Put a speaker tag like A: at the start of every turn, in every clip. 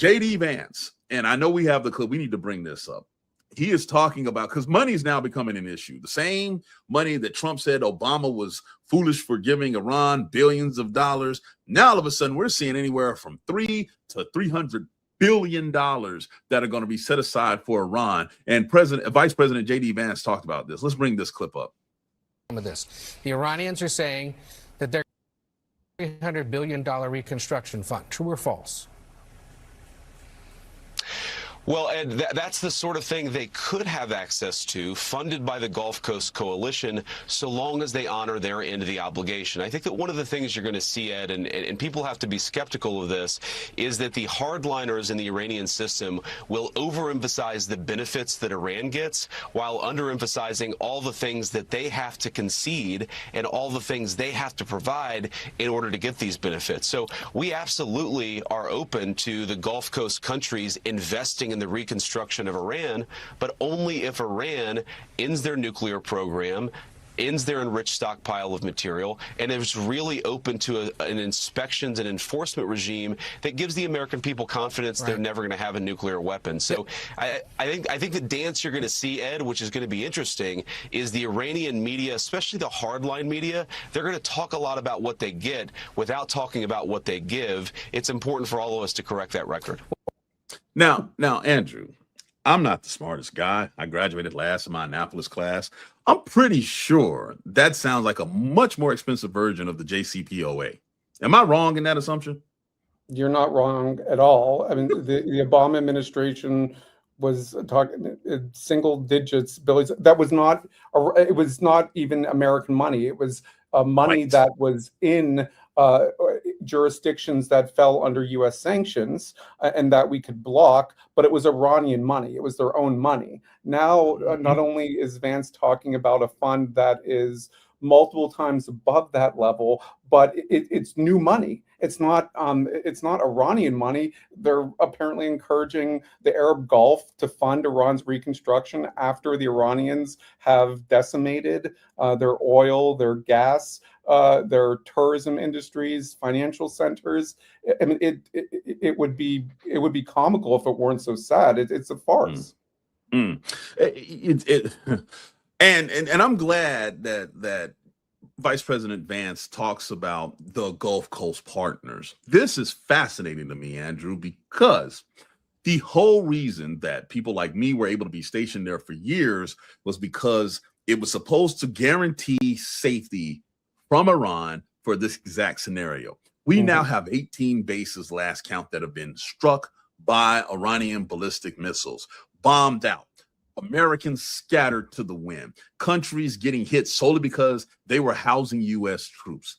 A: JD Vance, and I know we have the clip. We need to bring this up. He is talking about, because money is now becoming an issue. The same money that Trump said Obama was foolish for giving Iran billions of dollars. Now, all of a sudden, we're seeing anywhere from $300 to $300 billion that are going to be set aside for Iran. And Vice President JD Vance talked about this. Let's bring this clip up.
B: The Iranians are saying that their $300 billion reconstruction fund, true or false?
C: Well, Ed, that's the sort of thing they could have access to, funded by the Gulf Coast Coalition, so long as they honor their end of the obligation. I think that one of the things you're going to see, Ed, and people have to be skeptical of this, is that the hardliners in the Iranian system will overemphasize the benefits that Iran gets while underemphasizing all the things that they have to concede and all the things they have to provide in order to get these benefits. So we absolutely are open to the Gulf Coast countries investing in the reconstruction of Iran, but only if Iran ends their nuclear program, ends their enriched stockpile of material, and is really open to an inspections and enforcement regime that gives the American people confidence they're never going to have a nuclear weapon. So I think the dance you're going to see, Ed, which is going to be interesting, is the Iranian media, especially the hardline media, they're going to talk a lot about what they get without talking about what they give. It's important for all of us to correct that record.
A: Now, Andrew, I'm not the smartest guy. I graduated last in my Annapolis class. I'm pretty sure that sounds like a much more expensive version of the JCPOA. Am I wrong in that assumption?
D: You're not wrong at all. I mean, the Obama administration was talking single digits billions. That was not, it was not even American money. It was money that was in jurisdictions that fell under U.S. sanctions and that we could block, but it was Iranian money. It was their own money. Now, not only is Vance talking about a fund that is multiple times above that level, but it's new money. It's not Iranian money. They're apparently encouraging the Arab Gulf to fund Iran's reconstruction after the Iranians have decimated their oil, their gas, their tourism industries, financial centers. I mean, it would be comical if it weren't so sad. It's a farce.
A: And I'm glad that Vice President Vance talks about the Gulf Coast partners. This is fascinating to me, Andrew, because the whole reason that people like me were able to be stationed there for years was because it was supposed to guarantee safety from Iran for this exact scenario. We now have 18 bases, last count, that have been struck by Iranian ballistic missiles, bombed out. Americans scattered to the wind, countries getting hit solely because they were housing U.S. troops.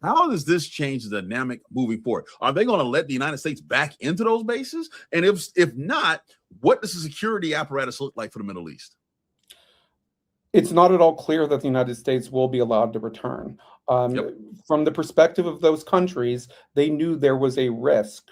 A: How does this change the dynamic moving forward? Are they going to let the United States back into those bases? And if not, what does the security apparatus look like for the Middle East?
D: It's not at all clear that the United States will be allowed to return. From the perspective of those countries, they knew there was a risk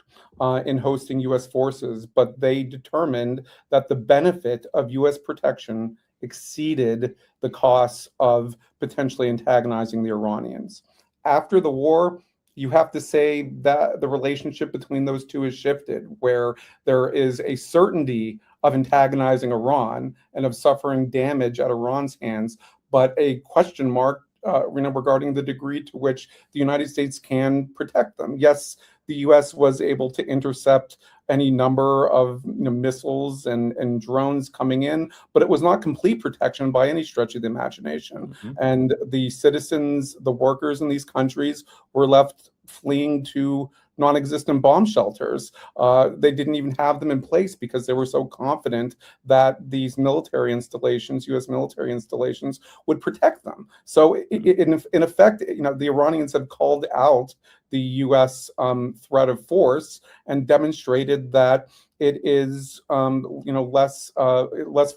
D: in hosting U.S. forces, but they determined that the benefit of U.S. protection exceeded the costs of potentially antagonizing the Iranians. After the war, you have to say that the relationship between those two has shifted, where there is a certainty of antagonizing Iran and of suffering damage at Iran's hands, but a question mark regarding the degree to which the United States can protect them. Yes, the U.S. was able to intercept any number of missiles and drones coming in, but it was not complete protection by any stretch of the imagination. And the citizens, the workers in these countries were left fleeing to non-existent bomb shelters. They didn't even have them in place because they were so confident that these military installations, U.S. military installations, would protect them. So in effect, the Iranians have called out the U.S. Threat of force and demonstrated that it is, less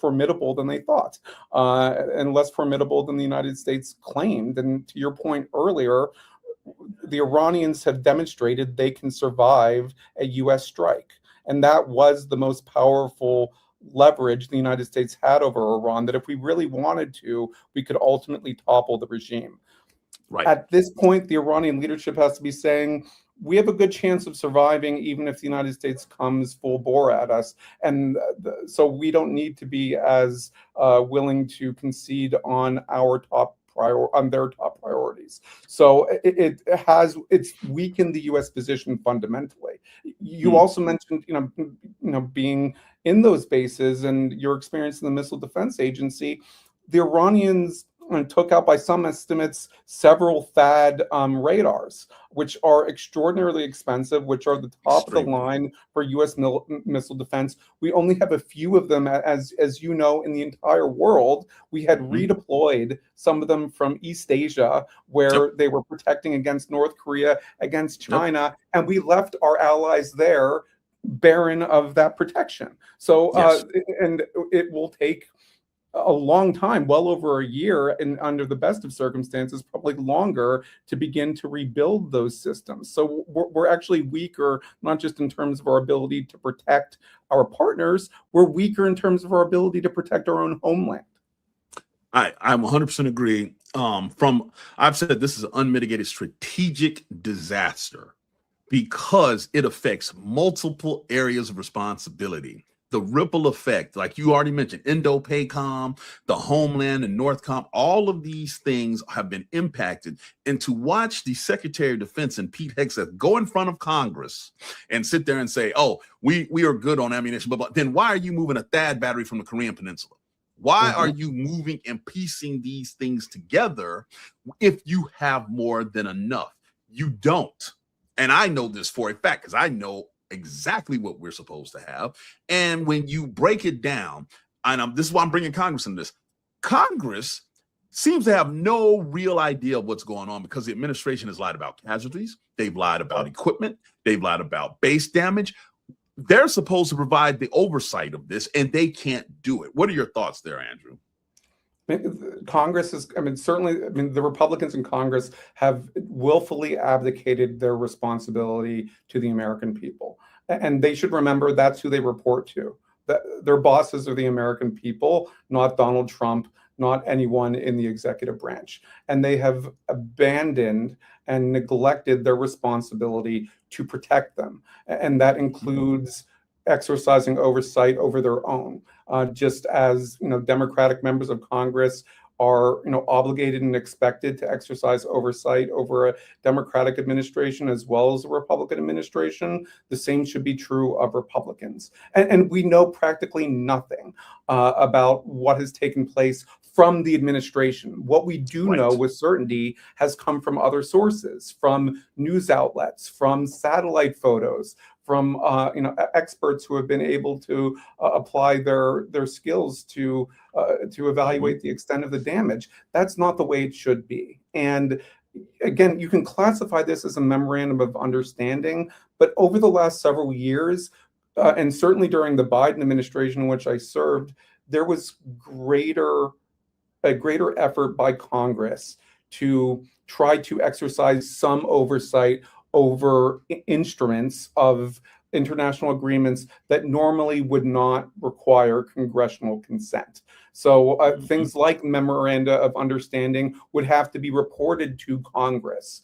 D: formidable than they thought, and less formidable than the United States claimed. And to your point earlier, the Iranians have demonstrated they can survive a U.S. strike. And that was the most powerful leverage the United States had over Iran, that if we really wanted to, we could ultimately topple the regime. At this point, the Iranian leadership has to be saying, we have a good chance of surviving even if the United States comes full bore at us. And so we don't need to be as willing to concede on their top priorities. So it's weakened the U.S. position fundamentally. You also mentioned, being in those bases and your experience in the Missile Defense Agency. The Iranians took out, by some estimates, several THAAD radars, which are extraordinarily expensive, which are the top of the line for U.S. missile defense. We only have a few of them, as you know, in the entire world. We had redeployed some of them from East Asia, where they were protecting against North Korea, against China, and we left our allies there barren of that protection. So, and it will take a long time, well over a year, and under the best of circumstances, probably longer, to begin to rebuild those systems. So we're actually weaker, not just in terms of our ability to protect our partners, we're weaker in terms of our ability to protect our own homeland.
A: I'm 100% agree. I've said this is an unmitigated strategic disaster because it affects multiple areas of responsibility. The ripple effect, like you already mentioned, Indo-PACOM, the Homeland and Northcom, all of these things have been impacted. And to watch the Secretary of Defense and Pete Hegseth go in front of Congress and sit there and say, oh, we are good on ammunition, but then why are you moving a THAAD battery from the Korean Peninsula? Why are you moving and piecing these things together if you have more than enough? You don't. And I know this for a fact because I know exactly what we're supposed to have. And when you break it down, and this is why I'm bringing Congress into this, Congress seems to have no real idea of what's going on because the administration has lied about casualties. They've lied about equipment. They've lied about base damage. They're supposed to provide the oversight of this, and they can't do it. What are your thoughts there, Andrew?
D: Congress is, the Republicans in Congress have willfully abdicated their responsibility to the American people. And they should remember that's who they report to. Their bosses are the American people, not Donald Trump, not anyone in the executive branch. And they have abandoned and neglected their responsibility to protect them. And that includes exercising oversight over their own. Just as Democratic members of Congress are obligated and expected to exercise oversight over a Democratic administration as well as a Republican administration, the same should be true of Republicans. And we know practically nothing about what has taken place from the administration. What we do know with certainty has come from other sources, from news outlets, from satellite photos, from experts who have been able to apply their skills to evaluate the extent of the damage. That's not the way it should be. And again, you can classify this as a memorandum of understanding, but over the last several years, and certainly during the Biden administration in which I served, there was a greater effort by Congress to try to exercise some oversight over instruments of international agreements that normally would not require congressional consent. So things like memoranda of understanding would have to be reported to Congress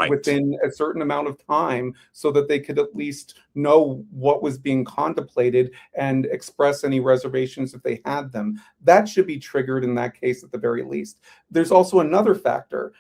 D: within a certain amount of time so that they could at least know what was being contemplated and express any reservations if they had them. That should be triggered in that case at the very least. There's also another factor.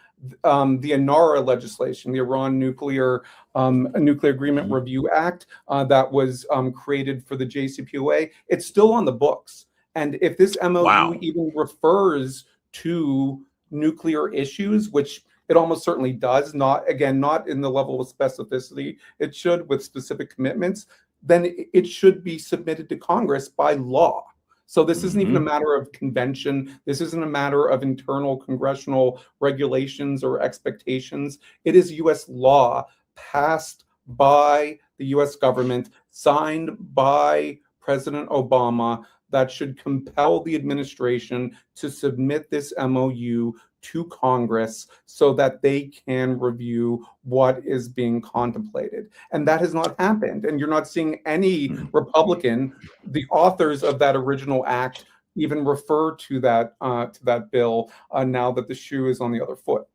D: The INARA legislation, the Iran Nuclear Agreement Review Act that was created for the JCPOA, it's still on the books. And if this MOU even refers to nuclear issues, which it almost certainly does, not in the level of specificity it should with specific commitments, then it should be submitted to Congress by law. So this isn't even a matter of convention. This isn't a matter of internal congressional regulations or expectations. It is U.S. law passed by the U.S. government, signed by President Obama, that should compel the administration to submit this MOU to Congress so that they can review what is being contemplated. And that has not happened. And you're not seeing any Republican, the authors of that original act, even refer to that bill now that the shoe is on the other foot.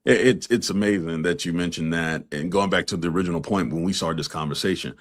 A: It's amazing that you mentioned that. And going back to the original point when we started this conversation,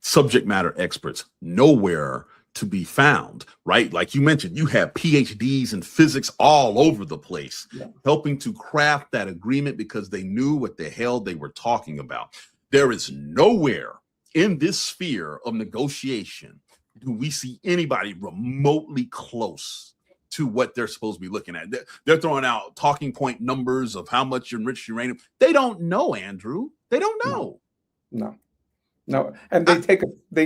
A: subject matter experts nowhere to be found, right? Like you mentioned, you have PhDs in physics all over the place, helping to craft that agreement because they knew what the hell they were talking about. There is nowhere in this sphere of negotiation do we see anybody remotely close to what they're supposed to be looking at. They're throwing out talking point numbers of how much enriched uranium. They don't know, Andrew. They don't know.
D: No, and they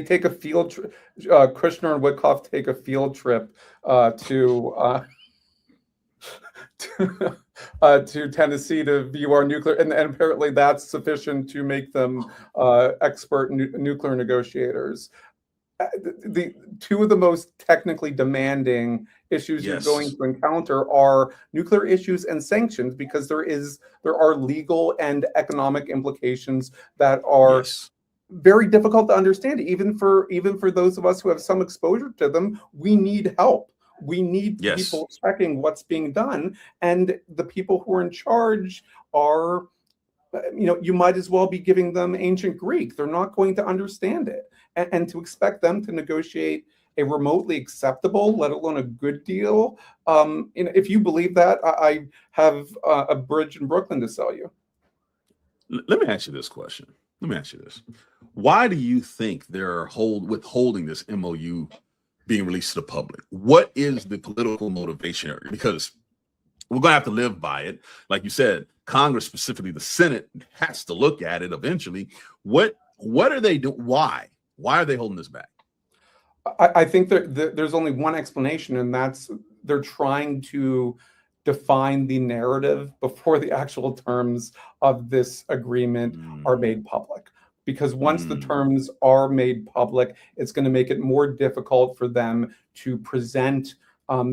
D: take a field trip. Kushner and Witkoff take a field trip to Tennessee to view our nuclear, and apparently that's sufficient to make them expert nuclear negotiators. The two of the most technically demanding issues you're going to encounter are nuclear issues and sanctions, because there are legal and economic implications that are very difficult to understand. Even for those of us who have some exposure to them, we need help. We need people checking what's being done, and the people who are in charge are, you might as well be giving them ancient Greek. They're not going to understand it. And to expect them to negotiate a remotely acceptable, let alone a good deal, if you believe that, I have a bridge in Brooklyn to sell you.
A: Let me ask you this question. Why do you think they're withholding this MOU being released to the public? What is the political motivation? Because we're going to have to live by it. Like you said, Congress, specifically the Senate, has to look at it eventually. What are they doing? Why are they holding this back?
D: I think there's only one explanation, and that's they're trying to define the narrative before the actual terms of this agreement are made public. Because once the terms are made public, it's going to make it more difficult for them to present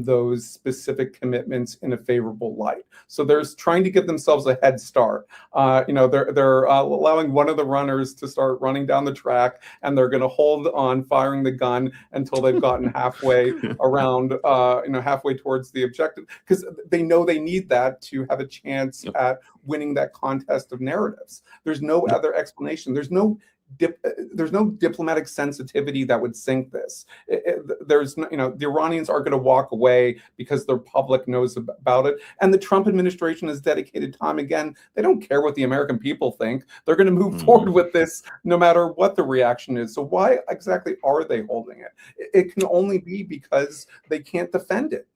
D: those specific commitments in a favorable light. So they're trying to give themselves a head start. They're allowing one of the runners to start running down the track, and they're going to hold on firing the gun until they've gotten halfway around, halfway towards the objective, because they know they need that to have a chance at winning that contest of narratives. There's no other explanation. There's no diplomatic sensitivity that would sink this. The Iranians are going to walk away because their public knows about it. And the Trump administration has dedicated time again. They don't care what the American people think. They're going to move forward with this no matter what the reaction is. So why exactly are they holding it? It can only be because they can't defend it.